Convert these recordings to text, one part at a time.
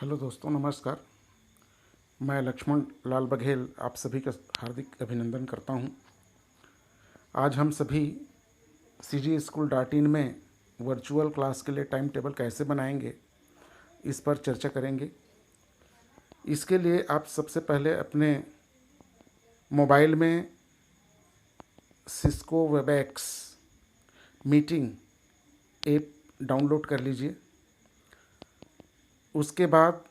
Hello दोस्तों, नमस्कार। मैं लक्ष्मण लाल बघेल आप सभी का हार्दिक अभिनंदन करता हूं। आज हम सभी CG School.in में वर्चुअल क्लास के लिए टाइम टेबल कैसे बनाएंगे, इस पर चर्चा करेंगे। इसके लिए आप सबसे पहले अपने मोबाइल में Cisco Webex meeting app download कर लीजिए। उसके बाद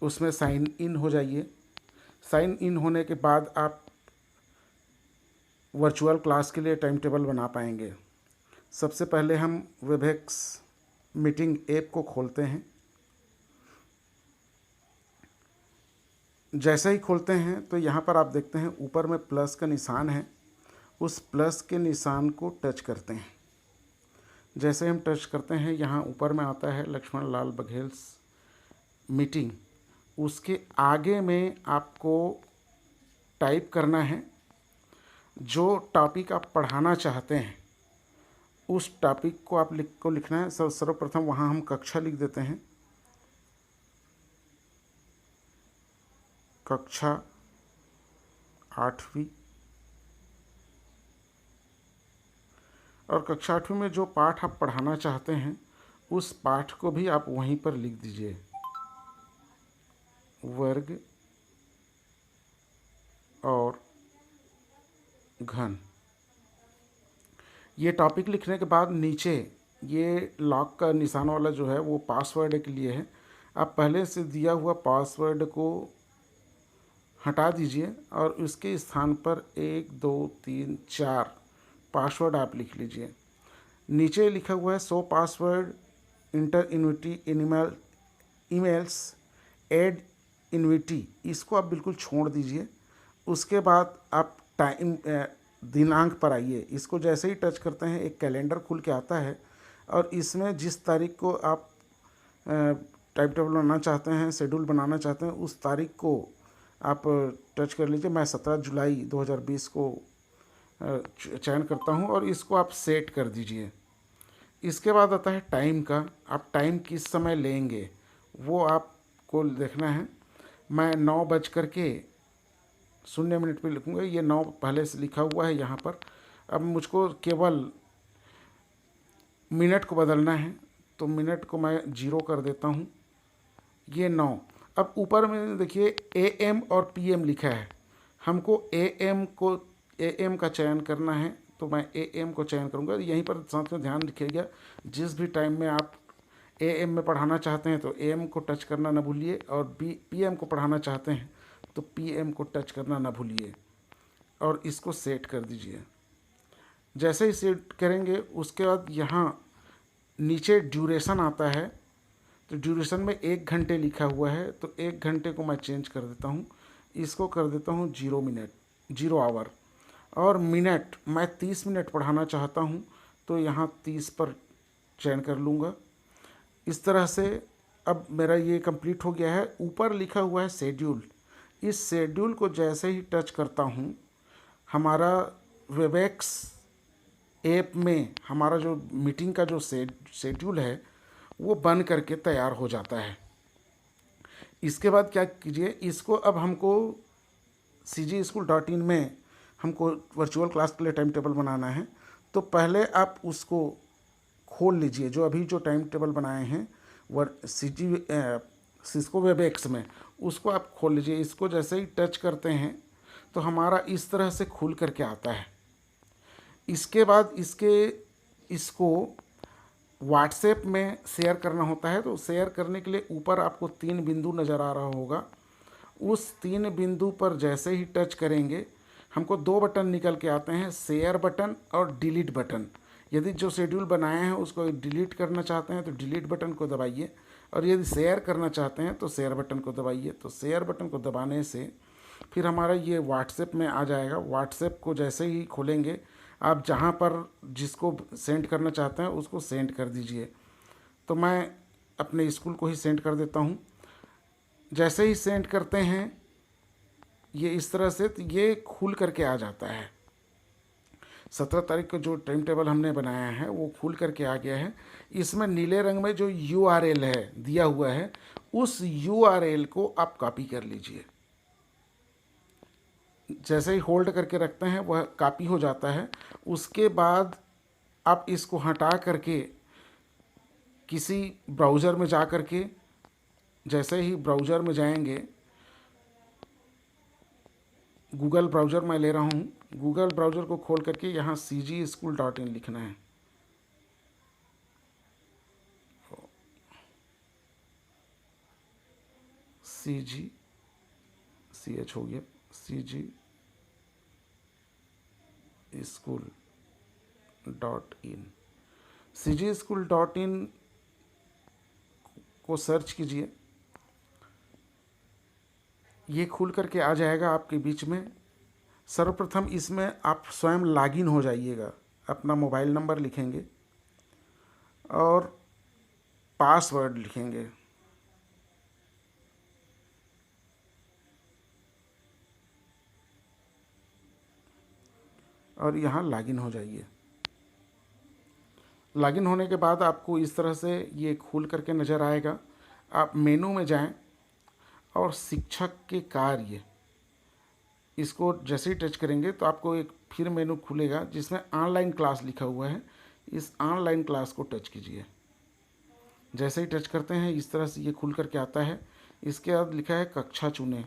उसमें साइन इन हो जाइए। साइन इन होने के बाद आप वर्चुअल क्लास के लिए टाइम टेबल बना पाएंगे। सबसे पहले हम वेबएक्स मीटिंग ऐप को खोलते हैं। जैसे ही खोलते हैं तो यहाँ पर आप देखते हैं ऊपर में प्लस का निशान है। उस प्लस के निशान को टच करते हैं। जैसे हम टच करते हैं, यहाँ ऊपर में आता है लक्ष्मण लाल बघेल्स मीटिंग। उसके आगे में आपको टाइप करना है जो टॉपिक आप पढ़ाना चाहते हैं, उस टॉपिक को आप लिखना है। सर्वप्रथम वहाँ हम कक्षा लिख देते हैं, कक्षा 8वीं। और कक्षा 8वीं में जो पाठ आप पढ़ाना चाहते हैं उस पाठ को भी आप वहीं पर लिख दीजिए, वर्ग और घन। ये टॉपिक लिखने के बाद नीचे ये लॉक का निशान वाला जो है वो पासवर्ड के लिए है। आप पहले से दिया हुआ पासवर्ड को हटा दीजिए और उसके स्थान पर 1 2 3 4 पासवर्ड आप लिख लीजिए। नीचे लिखा हुआ है so password enter invitee emails add invitee, इसको आप बिल्कुल छोड़ दीजिए। उसके बाद आप टाइम दिनांक पर आइए। इसको जैसे ही टच करते हैं एक कैलेंडर खुल के आता है और इसमें जिस तारीख को आप टाइम टेबल बनाना चाहते हैं, शेड्यूल बनाना चाहते हैं, उस तारीख को आप टच कर लीजिए। मैं 17 जुलाई 2020 को चयन करता हूं और इसको आप सेट कर दीजिए। इसके बाद आता है टाइम का। आप टाइम किस समय लेंगे वो आपको देखना है। मैं 9:00 पे लिखूँगा। ये 9 पहले से लिखा हुआ है यहाँ पर। अब मुझको केवल मिनट को बदलना है तो मिनट को मैं 0 कर देता हूँ। ये 9। अब ऊपर में देखिए AM और PM लिखा है। हमको AM का चयन करना है तो मैं AM को चयन करूँगा। यहीं पर साथ में ध्यान रखिएगा, जिस भी टाइम में आप AM में पढ़ाना चाहते हैं तो AM को टच करना ना भूलिए, और PM को पढ़ाना चाहते हैं तो PM को टच करना ना भूलिए और इसको सेट कर दीजिए। जैसे ही सेट करेंगे उसके बाद यहाँ नीचे ड्यूरेशन आता है, तो ड्यूरेशन में 1 घंटे लिखा हुआ है तो 1 घंटे को मैं चेंज कर देता हूँ। इसको कर देता हूँ 0 मिनट, 0 आवर। और मिनट मैं 30 मिनट पढ़ाना चाहता हूँ तो यहाँ 30 पर चयन कर लूँगा। इस तरह से अब मेरा ये कंप्लीट हो गया है। ऊपर लिखा हुआ है शेड्यूल। इस शेड्यूल को जैसे ही टच करता हूँ, हमारा वेबएक्स ऐप में हमारा जो मीटिंग का जो शेड्यूल है वो बन करके तैयार हो जाता है। इसके बाद क्या कीजिए, इसको अब हमको CGSchool.in में हमको वर्चुअल क्लास के लिए टाइम टेबल बनाना है। तो पहले आप उसको खोल लीजिए, जो अभी जो टाइम टेबल बनाए हैं सिस्को वेबएक्स में, उसको आप खोल लीजिए। इसको जैसे ही टच करते हैं तो हमारा इस तरह से खुल करके आता है। इसके बाद इसको व्हाट्सएप में शेयर करना होता है। तो शेयर करने के लिए ऊपर आपको 3 बिंदु नज़र आ रहा होगा। उस 3 बिंदु पर जैसे ही टच करेंगे हमको 2 बटन निकल के आते हैं, शेयर बटन और डिलीट बटन। यदि जो शेड्यूल बनाए हैं उसको डिलीट करना चाहते हैं तो डिलीट बटन को दबाइए, और यदि शेयर करना चाहते हैं तो शेयर बटन को दबाइए। तो शेयर बटन को दबाने से फिर हमारा ये व्हाट्सएप में आ जाएगा। व्हाट्सएप को जैसे ही खोलेंगे, आप जहाँ पर जिसको सेंड करना चाहते हैं उसको सेंड कर दीजिए। तो मैं अपने स्कूल को ही सेंड कर देता हूँ। जैसे ही सेंड करते हैं ये इस तरह से, तो ये खुल करके आ जाता है। 17 तारीख को जो टाइम टेबल हमने बनाया है वो खुल करके आ गया है। इसमें नीले रंग में जो URL है दिया हुआ है उस यूआरएल को आप कॉपी कर लीजिए। जैसे ही होल्ड करके रखते हैं वह कॉपी हो जाता है। उसके बाद आप इसको हटा करके किसी ब्राउज़र में जा करके, जैसे ही ब्राउज़र में जाएंगे, गूगल ब्राउज़र मैं ले रहा हूँ, गूगल ब्राउज़र को खोल करके यहाँ cgschool.in लिखना है। CH हो गया, cgschool.in। cgschool.in को सर्च कीजिए, ये खुल करके आ जाएगा आपके बीच में। सर्वप्रथम इसमें आप स्वयं लॉगिन हो जाइएगा, अपना मोबाइल नंबर लिखेंगे और पासवर्ड लिखेंगे। और यहाँ लॉगिन हो जाइए। लॉगिन होने के बाद आपको इस तरह से ये खुल करके नज़र आएगा। आप मेनू में जाएं और शिक्षक के कार्य, इसको जैसे ही टच करेंगे तो आपको एक फिर मेनू खुलेगा जिसमें ऑनलाइन क्लास लिखा हुआ है। इस ऑनलाइन क्लास को टच कीजिए। जैसे ही टच करते हैं इस तरह से ये खुल करके आता है। इसके बाद लिखा है कक्षा चुने।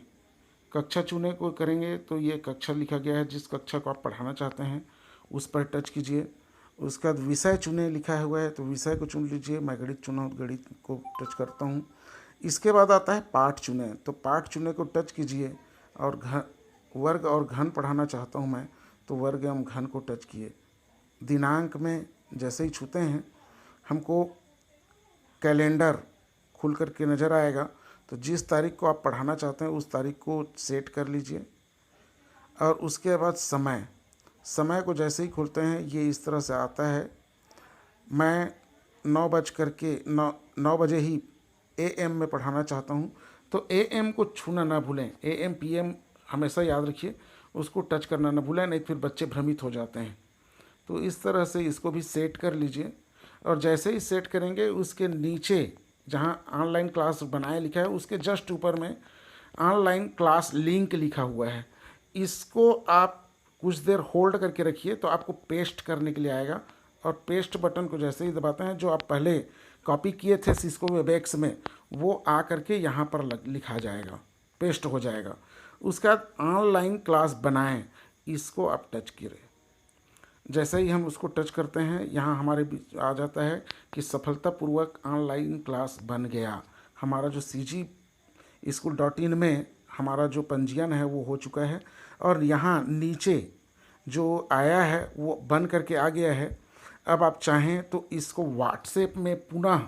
कक्षा चुने को करेंगे तो ये कक्षा लिखा गया है, जिस कक्षा को आप पढ़ाना चाहते हैं उस पर टच कीजिए। उसके बाद विषय चुने लिखा हुआ है तो विषय को चुन लीजिए। मैं गणित चुना हूँ, गणित को टच करता हूँ। इसके बाद आता है पाठ चुने, तो पाठ चुने को टच कीजिए। और वर्ग और घन पढ़ाना चाहता हूँ मैं, तो वर्ग एवं घन को टच किए। दिनांक में जैसे ही छूते हैं हमको कैलेंडर खुल करके नज़र आएगा, तो जिस तारीख को आप पढ़ाना चाहते हैं उस तारीख को सेट कर लीजिए। और उसके बाद समय को जैसे ही खोलते हैं ये इस तरह से आता है। मैं 9 बजे ही AM में पढ़ाना चाहता हूँ, तो AM को छूना ना भूलें। AM PM हमेशा याद रखिए, उसको टच करना ना भूलें, नहीं फिर बच्चे भ्रमित हो जाते हैं। तो इस तरह से इसको भी सेट कर लीजिए। और जैसे ही सेट करेंगे उसके नीचे जहाँ ऑनलाइन क्लास बनाए लिखा है उसके जस्ट ऊपर में ऑनलाइन क्लास लिंक लिखा हुआ है। इसको आप कुछ देर होल्ड करके रखिए तो आपको पेस्ट करने के लिए आएगा। और पेस्ट बटन को जैसे ही दबाते हैं, जो आप पहले कॉपी किए थे सिस्को वेबएक्स में, वो आ करके यहाँ पर लिखा जाएगा, पेस्ट हो जाएगा। उसके बाद ऑनलाइन क्लास बनाएं, इसको आप टच करें। जैसे ही हम उसको टच करते हैं यहाँ हमारे बीच आ जाता है कि सफलतापूर्वक ऑनलाइन क्लास बन गया। हमारा जो cgschool.in में हमारा जो पंजीयन है वो हो चुका है। और यहाँ नीचे जो आया है वो बन करके आ गया है। अब आप चाहें तो इसको व्हाट्सएप में पुनः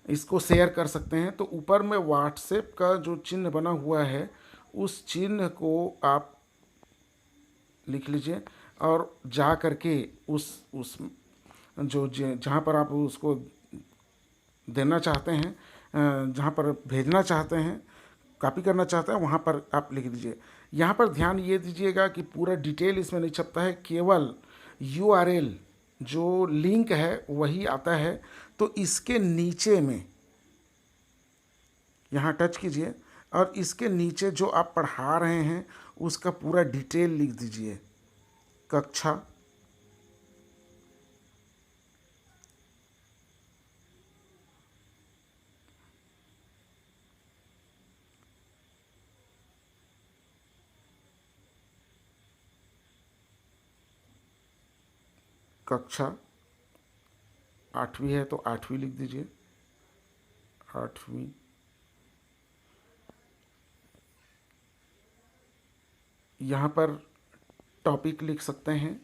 इसको शेयर कर सकते हैं। तो ऊपर में व्हाट्सएप का जो चिन्ह बना हुआ है उस चिन्ह को आप लिख लीजिए और जा करके उस जो जहाँ पर आप उसको देना चाहते हैं, जहाँ पर भेजना चाहते हैं, कॉपी करना चाहते हैं, वहाँ पर आप लिख दीजिए। यहाँ पर ध्यान ये दीजिएगा कि पूरा डिटेल इसमें नहीं छपता है, केवल URL जो लिंक है वही आता है। तो इसके नीचे में यहाँ टच कीजिए और इसके नीचे जो आप पढ़ा रहे हैं उसका पूरा डिटेल लिख दीजिए। कक्षा, कक्षा 8वीं है तो 8वीं लिख दीजिए, 8वीं। यहाँ पर टॉपिक लिख सकते हैं,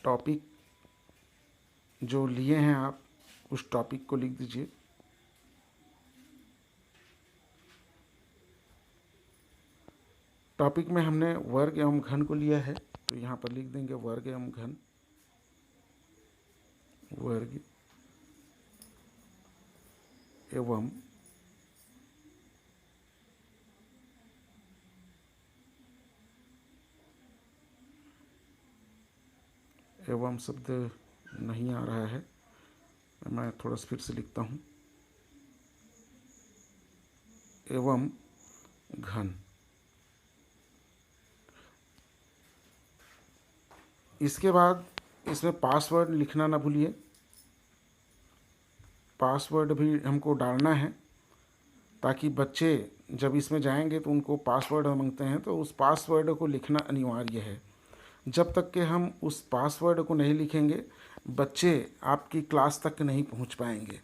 टॉपिक जो लिए हैं आप उस टॉपिक को लिख दीजिए। टॉपिक में हमने वर्ग एवं घन को लिया है तो यहाँ पर लिख देंगे वर्ग एवं घन, वर्ग एवं शब्द नहीं आ रहा है, मैं थोड़ा फिर से लिखता हूँ, एवं घन। इसके बाद इसमें पासवर्ड लिखना ना भूलिए, पासवर्ड भी हमको डालना है, ताकि बच्चे जब इसमें जाएंगे तो उनको पासवर्ड मांगते हैं, तो उस पासवर्ड को लिखना अनिवार्य है। जब तक कि हम उस पासवर्ड को नहीं लिखेंगे, बच्चे आपकी क्लास तक नहीं पहुंच पाएंगे,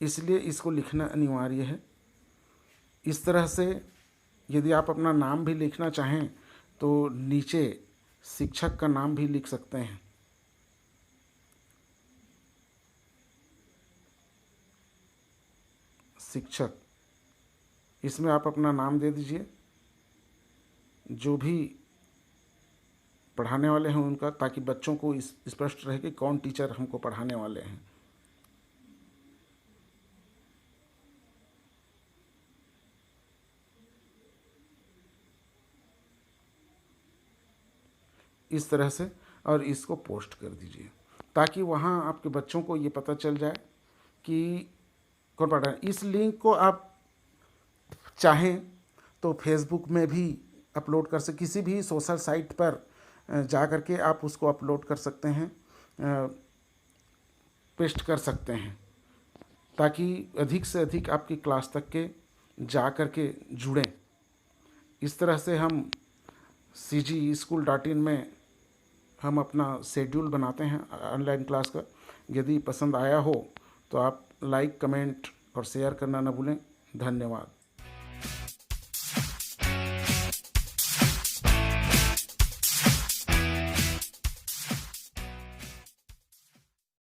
इसलिए इसको लिखना अनिवार्य है। इस तरह से यदि आप अपना नाम भी लिखना चाहें तो नीचे शिक्षक का नाम भी लिख सकते हैं। शिक्षक, इसमें आप अपना नाम दे दीजिए, जो भी पढ़ाने वाले हैं उनका, ताकि बच्चों को इस स्पष्ट रहे कि कौन टीचर हमको पढ़ाने वाले हैं। इस तरह से, और इसको पोस्ट कर दीजिए, ताकि वहाँ आपके बच्चों को ये पता चल जाए कि कौन पढ़ रहा है। इस लिंक को आप चाहें तो फेसबुक में भी अपलोड कर सकते, किसी भी सोशल साइट पर जा कर के आप उसको अपलोड कर सकते हैं, पेस्ट कर सकते हैं, ताकि अधिक से अधिक आपकी क्लास तक के जा कर के जुड़ें। इस तरह से हम CG-School.in में हम अपना शेड्यूल बनाते हैं ऑनलाइन क्लास का। यदि पसंद आया हो तो आप लाइक, कमेंट और शेयर करना न भूलें। धन्यवाद।